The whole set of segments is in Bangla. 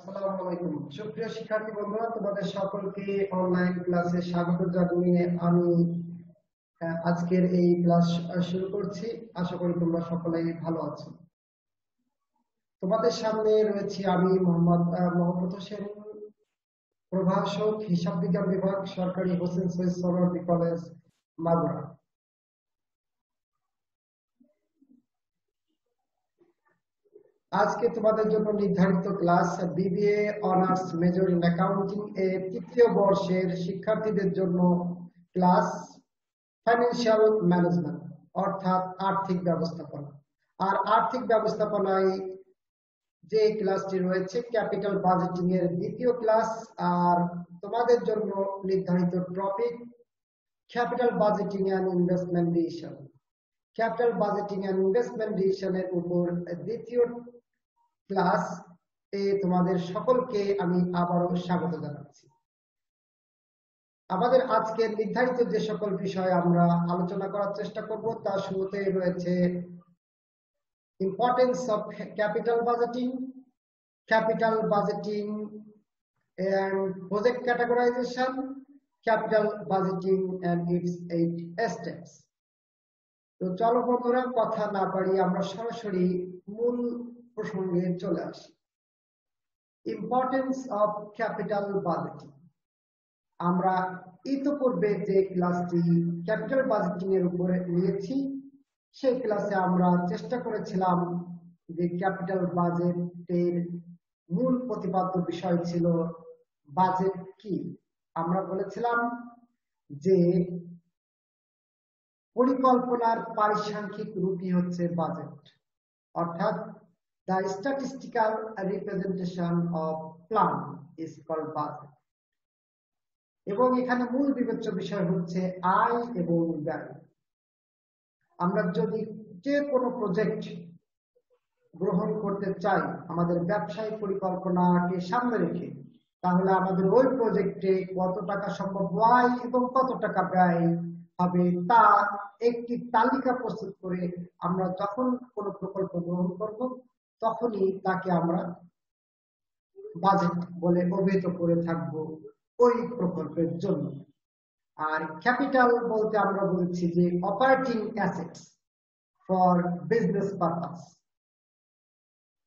আসসালামু আলাইকুম সুপ্রিয় শিক্ষার্থী বন্ধুরা, তোমাদের সকলকে অনলাইন ক্লাসে স্বাগত জানিয়ে আমি আজকের এই ক্লাস শুরু করছি। আশা করি তোমরা সকলেই ভালো আছো। তোমাদের সামনে রয়েছি আমি মোহাম্মদ হোসেন, প্রভাষক, হিসাব বিজ্ঞান বিভাগ, সরকারি হোসেন সৈয়দ সোহরাওয়ার্দী কলেজ, মাগুরা। আজকে তোমাদের জন্য নির্ধারিত class BBA honours major in accounting এর তৃতীয় বর্ষের শিক্ষার্থীদের জন্য ক্লাস ফাইন্যান্সিয়াল ম্যানেজমেন্ট অর্থাৎ আর্থিক ব্যবস্থাপনা। আর আর্থিক ব্যবস্থাপনায় যে ক্লাসটি রয়েছে ক্যাপিটাল বাজেটিং এর দ্বিতীয় ক্লাস। আর তোমাদের জন্য নির্ধারিত topic capital budgeting and investment decision. Capital budgeting and investment ডিসিশনের উপর দ্বিতীয় ক্লাস এ তোমাদের সকলকে আমি আবারও স্বাগত জানাচ্ছি। আমাদের আজকের নির্ধারিত যে সকল বিষয় আমরা আলোচনা করার চেষ্টা করব তার শুরুতে রয়েছে importance of capital budgeting and project categorization, capital budgeting and its 8 steps. তো চলো বন্ধুরা, কথা না বাড়িয়ে আমরা সরাসরি মূল প্রসঙ্গে চলে আসি। Importance of capital budgeting. আমরা ইতিপূর্বে যে ক্লাসটি ক্যাপিটাল বাজেটিং এর উপরে নিয়েছি সেই ক্লাসে আমরা চেষ্টা করেছিলাম যে ক্যাপিটাল বাজেটের মূল প্রতিপাদ্য বিষয় ছিল বাজেট কি। আমরা বলেছিলাম যে পরিকল্পনার পারিসাংখ্যিক রূপই হচ্ছে বাজেট, অর্থাৎ the statistical representation of plan is called budget. এবং এখানে মূল বিবেচ্য বিষয় হচ্ছে আয় এবং ব্যয়। আমরা যদি যে কোনো প্রজেক্ট গ্রহণ করতে চাই আমাদের ব্যবসায়িক পরিকল্পনাকে সামনে রেখে, তাহলে আমাদের ওই প্রজেক্টে কত টাকা সম্ভব আয় এবং কত টাকা ব্যয় হবে তা একটি তালিকা প্রস্তুত করে আমরা যখন কোনো প্রকল্প গ্রহণ করব তখনই তাকে আমরা বাজেট বলে অভিহিত করে থাকব ওই প্রকল্পের জন্য। আর ক্যাপিটাল বলতে আমরা বলছি যে operating assets for business purpose,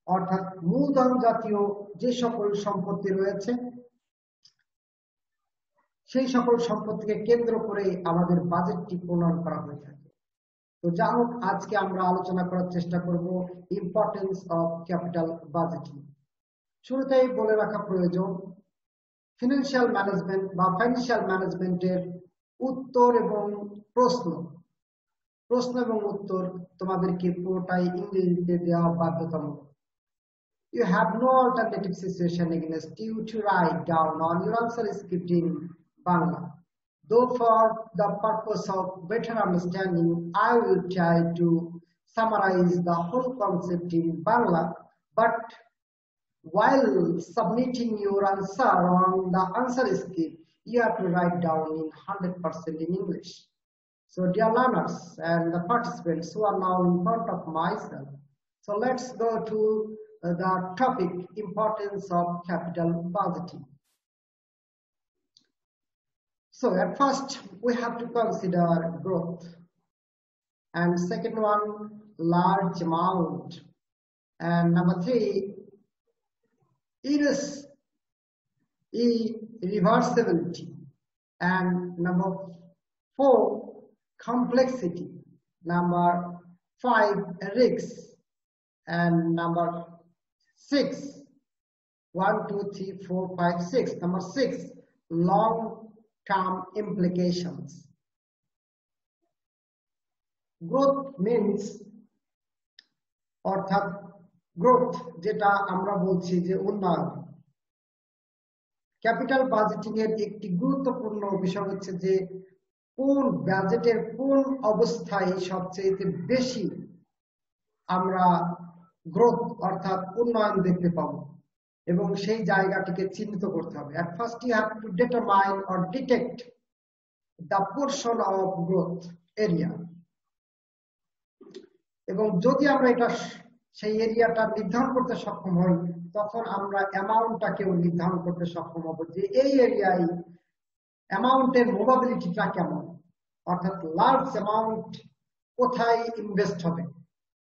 অর্থাৎ মূলধন জাতীয় যে সকল সম্পত্তি রয়েছে সেই সকল সম্পত্তিকে কেন্দ্র করে আমাদের বাজেটটি প্রণয়ন করা হয়ে থাকে। তো যা হোক, আজকে আমরা আলোচনা করার চেষ্টা করব ইম্পর্টেন্স অফ ক্যাপিটাল বাজেটিং। শুরুতেই বলে রাখা প্রয়োজন, ফিনান্সিয়াল ম্যানেজমেন্ট বা ফাইন্যান্সিয়াল ম্যানেজমেন্টের উত্তর এবং প্রশ্ন এবং উত্তর তোমাদেরকে পুরোটাই ইংরেজিতে দেওয়া বাধ্যতামূলক। You have no alternative situation against you to write down on your answer script in Bangla. Though for the purpose of better understanding, I will try to summarize the whole concept in Bangla, but while submitting your answer on the answer script, you have to write down in 100% in English. So dear learners and the participants who are now in front of myself, so let's go to the topic importance of capital budgeting. So at first we have to consider growth, and second one large amount, and number 3 irreversibility, and number 4 complexity, number 5 risks, and number 6 1 2 3 4 5 6 number 6 long-term implications. Growth means অর্থাৎ গ্রোথ যেটা আমরা বলছি যে উন্নয়ন। ক্যাপিটাল বাজেটিং এর একটি গুরুত্বপূর্ণ বিষয় হচ্ছে যে কোন বাজেটের কোন অবস্থায় সবচেয়ে বেশি আমরা গ্রোথ অর্থাৎ উন্নয়ন দেখতে পাবো এবং সেই জায়গাটিকে চিহ্নিত করতে হবে। At first you have to determine or detect the portion of growth area, এবং যদি আমরা এটা সেই এরিয়াটা নির্ধারণ করতে সক্ষম হই, তখন আমরা অ্যামাউন্টটাকেও নির্ধারণ করতে সক্ষম হব যে এই এরিয়ায় অ্যামাউন্টের মোবাবিলিটিটা কেমন, অর্থাৎ লার্জ অ্যামাউন্ট কোথায় ইনভেস্ট হবে,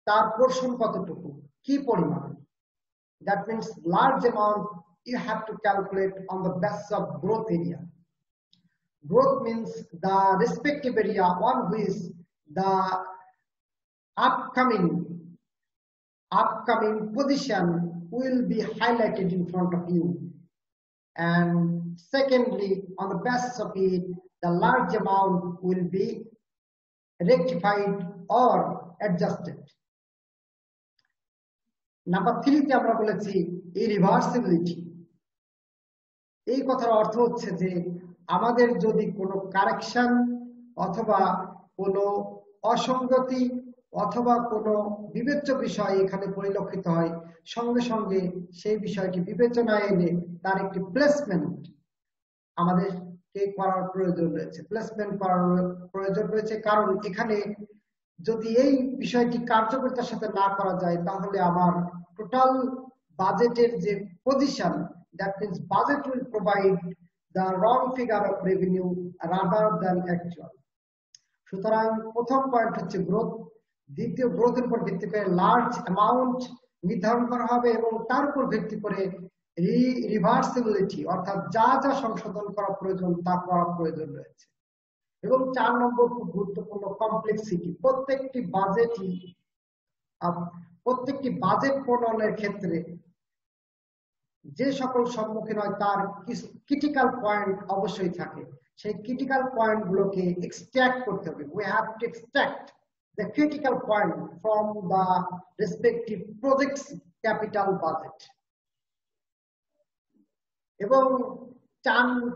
তার পোর্শন কতটুকু, কি পরিমাণ। That means large amount you have to calculate on the basis of growth area. Growth means the respective area on which the upcoming position will be highlighted in front of you. And secondly, on the basis of it, the large amount will be rectified or adjusted. Number 3 তে আমরা বলেছি ইরিভার্সিবিলিটি। এই কথার অর্থ হচ্ছে যে আমাদের যদি কোনো কারেকশন অথবা কোনো অসঙ্গতি অথবা কোনো বিবেচ্য বিষয় এখানে পরিলক্ষিত হয়, সঙ্গে সঙ্গে সেই বিষয়টি বিবেচনায় এনে তার একটি প্লেসমেন্ট আমাদেরকে করার প্রয়োজন রয়েছে। প্লেসমেন্ট করার প্রয়োজন রয়েছে কারণ এখানে যদি এই বিষয়টি কার্যকরিতার সাথে না করা যায়, তাহলে আমার টোটাল বাজেটের যে position, that means budget will provide the wrong figure of revenue rather than actual. সুতরাং প্রথম পয়েন্ট হচ্ছে গ্রোথ, দ্বিতীয় গ্রোথের উপর ভিত্তি করে লার্জ অ্যামাউন্ট নির্ধারণ করা হবে এবং তার উপর ভিত্তি করে রিভার্সিবিলিটি অর্থাৎ যা যা সংশোধন করা প্রয়োজন তা করা প্রয়োজন রয়েছে। এবং 4 নম্বর খুব গুরুত্বপূর্ণ, কমপ্লেক্সিটি। প্রত্যেকটি বাজেট প্রণয়নের ক্ষেত্রে যে সকল সম্মুখীন হয় তার কিছু ক্রিটিক্যাল পয়েন্ট অবশ্যই থাকে। সেই ক্রিটিক্যাল পয়েন্ট গুলোকে এক্সট্রাক্ট করতে হবে। We have to extract the critical point from the respective projects capital budget. এবং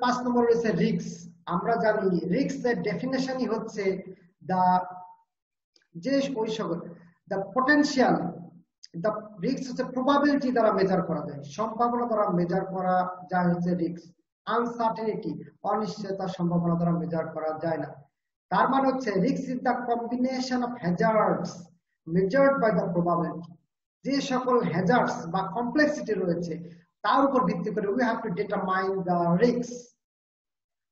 5 নম্বর রয়েছে রিস্ক। আমরা জানি রিস্কের ডেফিনেশনই হচ্ছে পোটেনশিয়াল, দ্য রিস্ক হচ্ছে প্রবাবিলিটি দ্বারা মেজার করা যায়, সম্ভাবনা দ্বারা মেজার করা যায় হচ্ছে রিস্ক। আনসার্টেনিটি, অনিশ্চয়তার সম্ভাবনা দ্বারা মেজার করা যায় না। তার মানে হচ্ছে risk is the combination of hazards measured by the probability. যে সকল হ্যাজার্ডস বা কমপ্লেক্সিটি রয়েছে তার উপর ভিত্তি করে we have to determine the risks.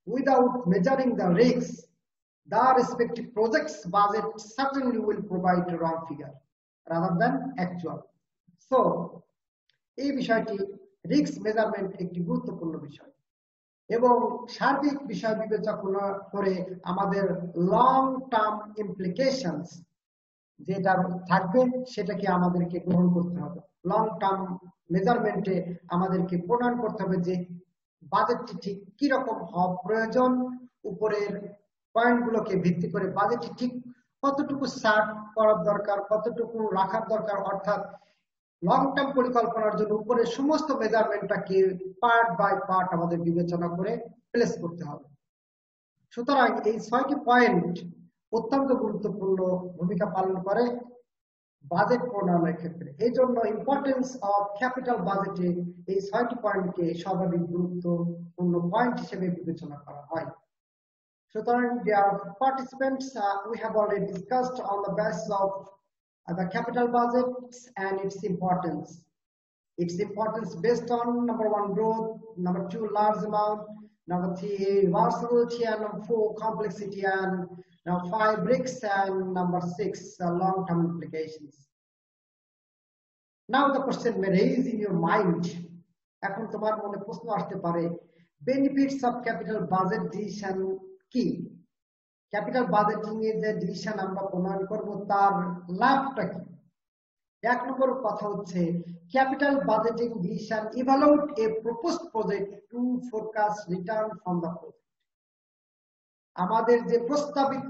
Without measuring the risks, the respective project's budget certainly will provide a wrong figure rather than actual. So, এই বিষয়টি রিস্ক মেজারমেন্ট একটি গুরুত্বপূর্ণ বিষয় এবং সার্বিক বিষয় বিবেচনা করে আমাদের লং টার্ম ইমপ্লিকেশনস যেটা থাকবে সেটাকে আমাদেরকে গ্রহণ করতে হবে। লং টার্ম মেজারমেন্টে আমাদেরকে প্রণয়ন করতে হবে যে বাজেটটি ঠিক কি রকম হওয়া প্রয়োজন, উপরের পয়েন্টগুলোকে ভিত্তি করে বাজেটটি ঠিক কতটুকু সার্ভ করার দরকার, কতটুকু রাখার দরকার, অর্থাৎ লং টার্ম পরিকল্পনার জন্য উপরের সমস্ত মেজারমেন্টটাকে পার্ট বাই পার্ট আমাদের বিবেচনা করে প্লেস করতে হবে। সুতরাং এই 6টি পয়েন্ট অত্যন্ত গুরুত্বপূর্ণ ভূমিকা পালন করে বাজেট প্রণয়নের ক্ষেত্রে। এই জন্য ইম্পর্টেন্স অফ ক্যাপিটাল বাজেটে এই 6টি পয়েন্টকে সর্বাধিক গুরুত্বপূর্ণ পয়েন্ট হিসেবে বিবেচনা করা হয়। সুতরাং dear participants, we have already discussed on the basis of the capital budgets and its importance. Its importance based on number 1 growth, number 2 large amount, number 3 reversibility, and number 4 complexity, and number 5 risks, and number 6 long-term implications. Now the question may raise in your mind. এখন তোমার মনে প্রশ্ন আসতে পারে, benefits of capital budget decision কি? ক্যাপিটাল বাজেটিং এর যে ডিসিশন আমরা প্রণয়ন করব তার লাভটা কি? 1 নম্বর কথা হচ্ছে capital budgeting decision evaluate a proposed project to forecast return from the project. আমাদের যে প্রস্তাবিত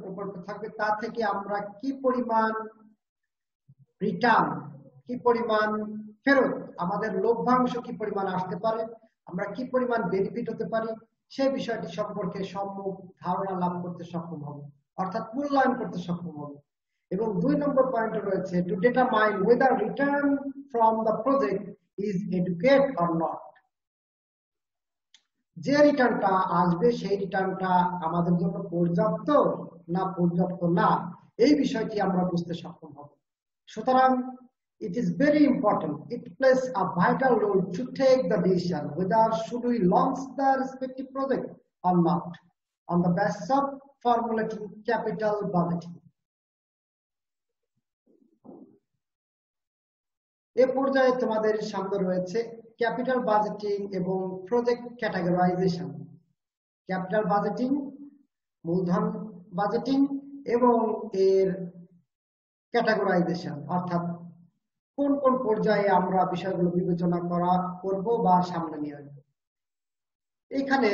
প্রকল্প থাকবে তা থেকে আমরা কি পরিমাণ রিটার্ন, কি পরিমাণ ফেরত, আমাদের লভ্যাংশ কি পরিমাণ আসতে পারে, আমরা কি পরিমাণ বেনিফিট হতে পারি, সেই বিষয়টি সম্পর্কে সম্যক ধারণা লাভ করতে সক্ষম হব, অর্থাৎ মূল্যায়ন করতে সক্ষম হব। এবং 2 নম্বর পয়েন্টে রয়েছে to determine weather return from the project is educate or not. যে রিটার্নটা আসবে সেই রিটার্নটা আমাদের জন্য পর্যাপ্ত না পর্যাপ্ত না, এই বিষয়টি আমরা বুঝতে সক্ষম হব। সুতরাং it is very important, it plays a vital role to take the decision whether should we launch the respective project or not on the basis of formulating capital budgeting. এ পর্যায়ে তোমাদের সামনে রয়েছে ক্যাপিটাল বাজেটিং এবং প্রজেক্ট ক্যাটাগরাইজেশন। ক্যাপিটাল বাজেটিং, মূলধন বাজেটিং এবং এর ক্যাটাগরাইজেশন, অর্থাৎ কোন কোন পর্যায়ে আমরা বিষয়গুলো বিবেচনা করব বা সামনে নিয়ে আসবো। এখানে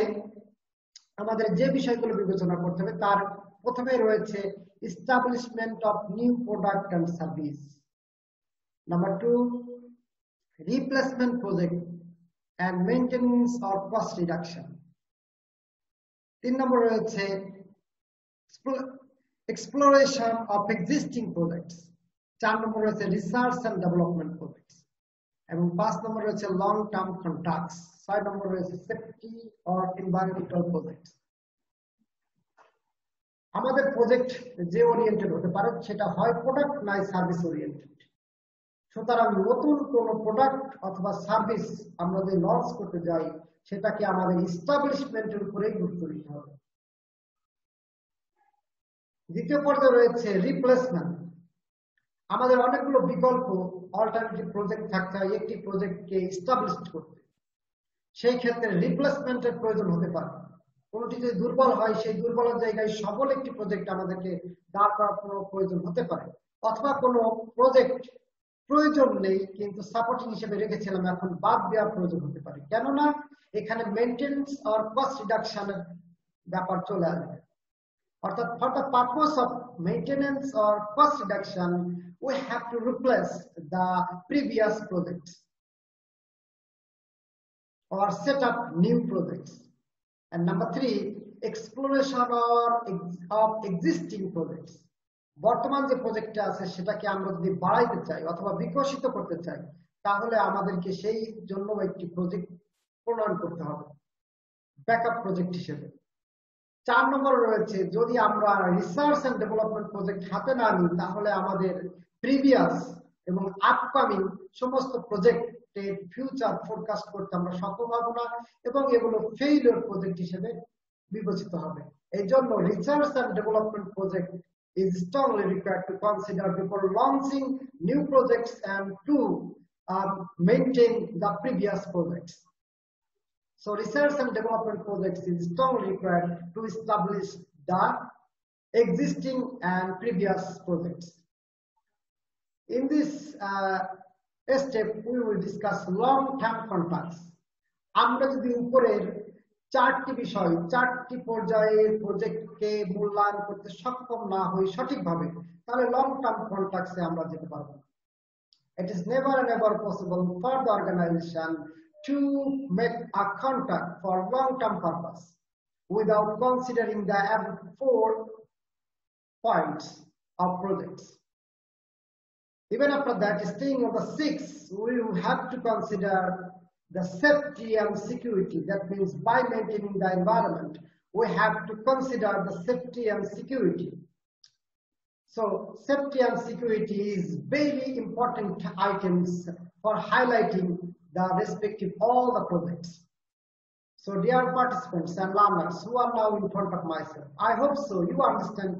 আমাদের যে বিষয়গুলো বিবেচনা করতে হবে তার প্রথমে রয়েছে establishment of new product and service. Number 2, replacement project and maintenance or cost reduction. 3 number রয়েছে exploration of existing projects. 4 number রয়েছে রিসার্চ এন্ড ডেভেলপমেন্ট প্রজেক্টস এবং 5 নম্বর রয়েছে লং টার্ম কন্ট্রাক্টস। 6 নম্বর রয়েছে সেফটি অর এনভায়রনমেন্টাল প্রজেক্টস। আমাদের প্রজেক্ট যে ওরিয়েন্টেড হতে পারে সেটা হয় প্রোডাক্ট নাই সার্ভিস ওরিয়েন্টেড। সুতরাং নতুন কোন প্রোডাক্ট অথবা সার্ভিস আমরা যদি লঞ্চ করতে যাই সেটাকে আমাদের এস্টাবলিশমেন্টের উপরেই গুরুত্ব দিতে হবে। দ্বিতীয় পর্যায়ে রয়েছে রিপ্লেসমেন্ট। আমাদের অনেকগুলো বিকল্প অল্টারনেটিভ প্রজেক্ট থাকতে হয় একটি প্রজেক্টকে এস্টাবলিশ করতে। সেই ক্ষেত্রে রিপ্লেসমেন্টের প্রয়োজন হতে পারে। কোনটি যদি দুর্বল হয় সেই দুর্বলের জায়গায় সবল একটি প্রজেক্ট আমাদেরকে দাঁড় করানোর প্রয়োজন হতে পারে, অথবা কোনো প্রজেক্ট প্রয়োজন নেই কিন্তু সাপোর্টিং হিসেবে রেখেছিলাম এখন বাদ দেওয়ার প্রয়োজন হতে পারে, কেননা এখানে মেইনটেনেন্স আর কস্ট রিডাকশনের ব্যাপার চলে আসবে। অর্থাৎ for the purpose of maintenance আর cost reduction we have to replace the previous projects or set up new projects. And number 3, exploration of existing projects. বর্তমান যে প্রজেক্টটা আছে সেটাকে আমরা যদি বাড়াইতে চাই অথবা বিকশিত করতে চাই তাহলে আমাদেরকে সেই জন্য একটি প্রজেক্ট প্রণয়ন করতে হবে ব্যাকআপ প্রজেক্ট হিসেবে। 4 নম্বর রয়েছে যদি আমরা রিসার্চ এন্ড ডেভেলপমেন্ট প্রজেক্ট হাতে না নিই তাহলে আমাদের প্রিভিয়াস এবং আপকামিং সমস্ত প্রজেক্টের ফিউচার ফোরকাস্ট করতে আমরা সক্ষম হব না এবং এগুলো ফেইলিওর প্রজেক্ট হিসেবে বিবেচিত হবে। এই জন্য research and development project is strongly required to consider before launching new projects and to maintain the previous projects. So research and development projects is strongly required to establish the existing and previous projects. In this step, we will discuss long-term contracts. আমরা যদি উপরের 4টি বিষয় 4টি পর্যায়ে প্রজেক্টকে মূল্যায়ন করতে সক্ষম না হই সঠিকভাবে তাহলে লং টার্ম কন্ট্রাক্টসে আমরা যেতে পারব না। It is never and ever possible for the organization to make a contract for long-term purpose without considering the above 4 points of projects. Even after that, staying on the 6, we will have to consider the safety and security. That means by maintaining the environment, we have to consider the safety and security. So safety and security is very important items for highlighting the respective all the projects. So dear participants and learners who are now in front of myself, I hope so you understand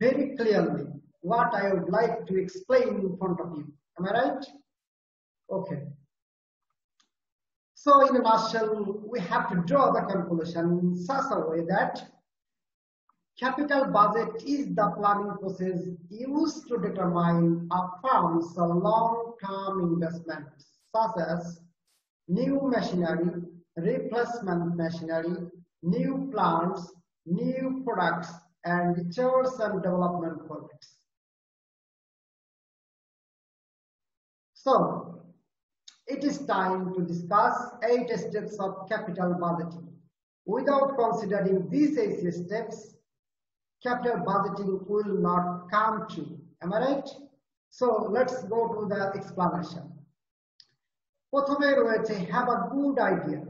very clearly what I would like to explain in front of you. Am I right? Okay. So in a nutshell, we have to draw the conclusion in such a way that capital budget is the planning process used to determine a firm's long-term investments such as new machinery, replacement machinery, new plants, new products, and research and development projects. So, it is time to discuss 8 steps of capital budgeting. Without considering these 8 steps, capital budgeting will not come true. Am I right? So let's go to the explanation. প্রথমে রয়েছে have a good idea.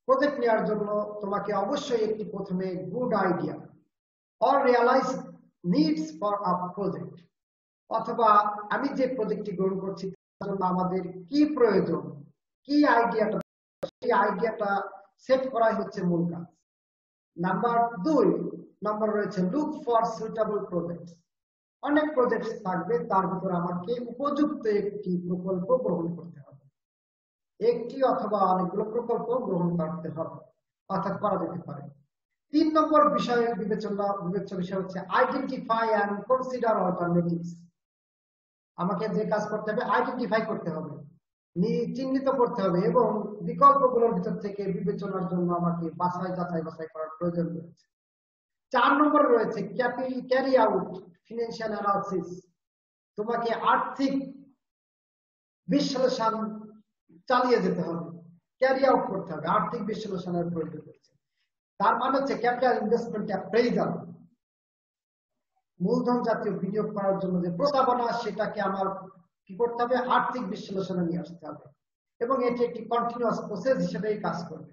Project নেওয়ার জন্য তোমাকে অবশ্যই একটি প্রথমে good idea or realize needs for a project, অথবা আমি যে প্রজেক্টটি গ্রহণ করছি তার জন্য আমাদের কি প্রয়োজন, কি আইডিয়াটা, সেই আইডিয়াটা সেট করাই হচ্ছে মূল কাজ। নাম্বার 2 নম্বর রয়েছে লুক ফর সুইটেবল প্রজেক্টস। অনেক প্রজেক্ট থাকবে, তার ভিতর আমাকে উপযুক্ত একটি প্রকল্প গ্রহণ করতে হবে, একটি অথবা অনেকগুলো প্রকল্প গ্রহণ করতে হবে, অর্থাৎ করা যেতে পারে। 3 নম্বর বিবেচ্য বিষয় হচ্ছে আইডেন্টিফাই অ্যান্ড কনসিডার অল্টারনেটিভস। আমাকে যে কাজ করতে হবে আইডেন্টিফাই করতে হবে, চিহ্নিত করতে হবে, এবং বিকল্পগুলোর ভিতর থেকে বিবেচনার জন্য আমাকে যাচাই করার প্রয়োজন রয়েছে। 4 নম্বরে রয়েছে ক্যারি আউট ফিনান্সিয়াল অ্যানালিসিস। তোমাকে আর্থিক বিশ্লেষণ চালিয়ে যেতে হবে, ক্যারি আউট করতে হবে, আর্থিক বিশ্লেষণের প্রয়োজন রয়েছে। তার মানে হচ্ছে ক্যাপিটাল ইনভেস্টমেন্ট অ্যাপ্রেইজাল, মূলধন জাতীয় বিনিয়োগ করার জন্য যে প্রস্তাবনা, সেটাকে আমার কি করতে হবে, আর্থিক বিশ্লেষণে নিয়ে আসতে হবে, এবং এটি একটি কন্টিনিউয়াস প্রসেস হিসেবেই কাজ করবে।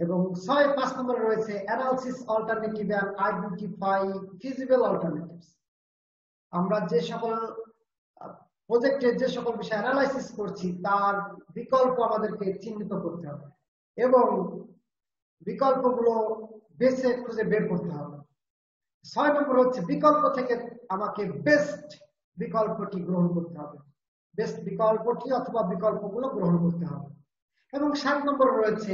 এবং 5 নম্বরে রয়েছে analysis alternative and identify feasible alternatives. আমরা যে সকল প্রজেক্টের যে সকল বিষয় অ্যানালাইসিস করছি তার বিকল্প আমাদেরকে চিহ্নিত করতে হবে এবং বিকল্পগুলো বেছে খুঁজে বের করতে হবে। 6 নম্বর হচ্ছে বিকল্প থেকে আমাকে বেস্ট বিকল্পটি গ্রহণ করতে হবে, বেস্ট বিকল্পটি অথবা বিকল্পগুলো গ্রহণ করতে হবে। এবং 7 নম্বর রয়েছে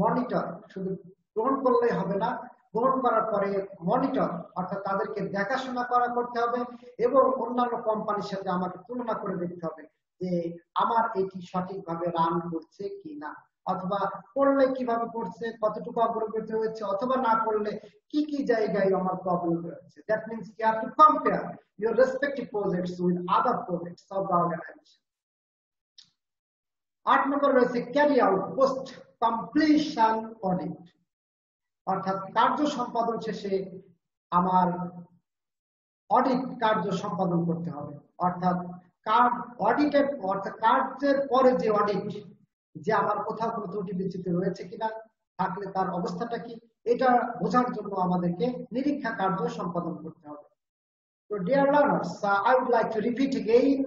মনিটর। শুধু গ্রহণ করলেই হবে না, গ্রহণ করার পরে মনিটর অর্থাৎ তাদেরকে দেখাশোনা করতে হবে এবং অন্যান্য কোম্পানির সাথে আমাকে তুলনা করে দেখতে হবে যে আমার এটি সঠিকভাবে রান করছে কিনা, অথবা করলে কিভাবে করছে, কতটুকু অগ্রগতি হয়েছে, অথবা না করলে কি কি জায়গায় আমার প্রবলেম রয়েছে। That means you have to compare your respective projects with other projects of the organization. 8 number রয়েছে carry out post completion audit, অর্থাৎ কার্য সম্পাদন শেষে আমার অডিট কার্য সম্পাদন করতে হবে। অর্থাৎ কার্যের পরে যে অডিট, যে আমার কোথাও কোনো ত্রুটি বিচ্যুতি রয়েছে কিনা, থাকলে তার অবস্থাটা কি, এটা বোঝার জন্য আমাদেরকে নিরীক্ষা কার্য সম্পাদন করতে হবে। So dear learners, I would like to repeat again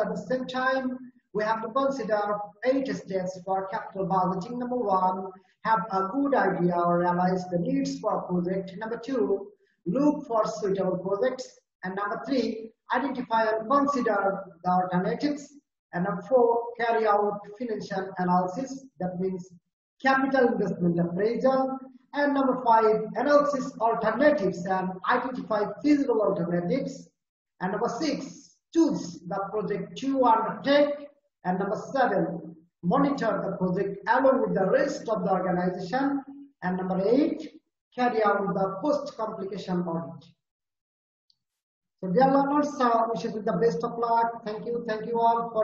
at the same time. We have to consider 8 steps for capital budgeting. Number 1, have a good idea or realize the needs for a project. Number 2, look for suitable projects. And number 3, identify and consider the alternatives. And number 4, carry out financial analysis. That means capital investment appraisal. And number 5, analysis alternatives and identify feasible alternatives. And number 6, choose the project you undertake. And number 7, monitor the project along with the rest of the organization. And number 8, carry out the post-complication audit. So dear learners, wish you the best of luck. Thank you all for